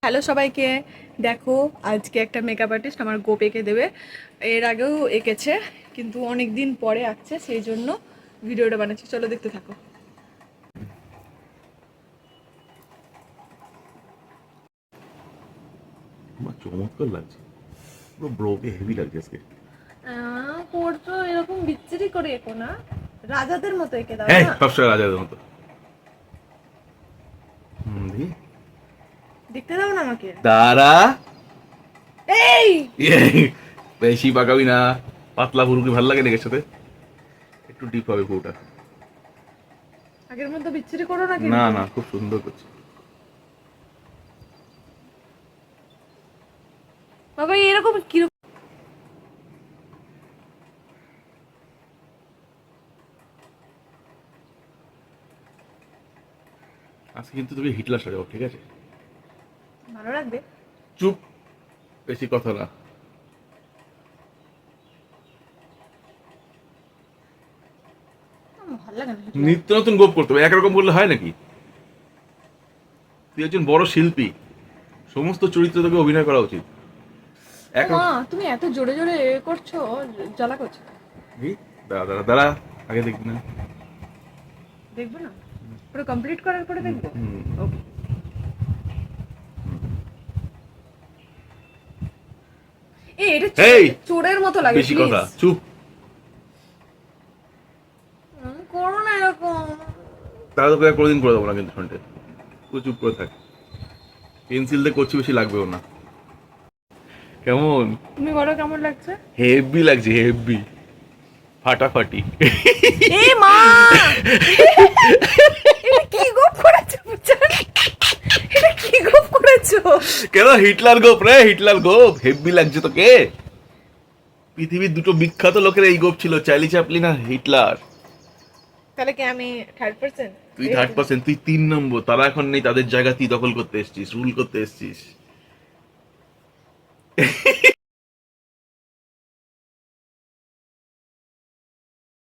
Hello সবাইকে, দেখো আজকে একটা মেকআপ আর্টিস্ট আমার গোপ এঁকে দেবে। এর আগেও এঁকেছে, কিন্তু অনেক দিন পরে আসছে, সেই জন্য ভিডিওটা বানাচ্ছি। চলো দেখতে থাকো। আমার চমৎকার লাগছে, পুরো ব্রোকে হেভি লাগছে আজকে। করছো এরকম বিচ্ছিরি করে এঁকো না, রাজাদের মতো এঁকে দাও হ্যাঁ, না। সবসময় রাজাদের মতো। দেখি দেখতে দাও না আমাকে। দাঁড়া, এই বেশি পাকাবি না। পাতলা ভুরু কি ভালো লাগে নাকি? এর সাথে একটু ডিপ হবে ভুরুটা। আগের মতো বিচ্ছিরি করো না না কিন্তু। না, খুব সুন্দর করছে। বাবা এরকম কিরকম আজকে কিন্তু তুমি হিটলার সাজাও, ঠিক আছে? ভালো লাগবে? চুপ, বেশি কথা না। আমার ভালো লাগে না। নিত্য নতুন গোপ করতে হবে, একরকম করলে হয় নাকি? তুই একজন বড় শিল্পী, সমস্ত চরিত্র তোকে অভিনয় করা উচিত। মা তুমি এত জোরে জোরে করছো, জ্বালা করছো। দাঁড়া দাঁড়া দাঁড়া, আগে দেখবি না? দেখবো না, পুরো কমপ্লিট করার পরে দেখবো। ওকে। এই এটা এই, চোরের মতো লাগে, বেশি প্লিজ কথা, চুপ। করো না এরকম। তারা তোকে আর কোনোদিন করে দেবো না কিন্তু ফ্রন্টে। তুই চুপ করে থাক। পেন্সিল দিয়ে করছি, বেশি লাগবেও না। কেমন? তুমি বলো কেমন লাগছে? হেভি লাগছে, হেভি, ফাটাফাটি। এ মা, এটা কি গোপ করেছো বুঝছেন? এটা কি গোপ করেছো? কেন? হিটলার গোপ রে, হিটলার গোপ। হেভি লাগছে তোকে? পৃথিবীর দুটো বিখ্যাত লোকের এই গোপ ছিল, চার্লি চ্যাপলিন আর হিটলার। তাহলে কি আমি থার্ড পার্সন? তুই থার্ড পার্সন, তুই 3 নম্বর। তারা এখন নেই, তাদের জায়গা তুই দখল করতে এসছিস, রুল করতে এসছিস।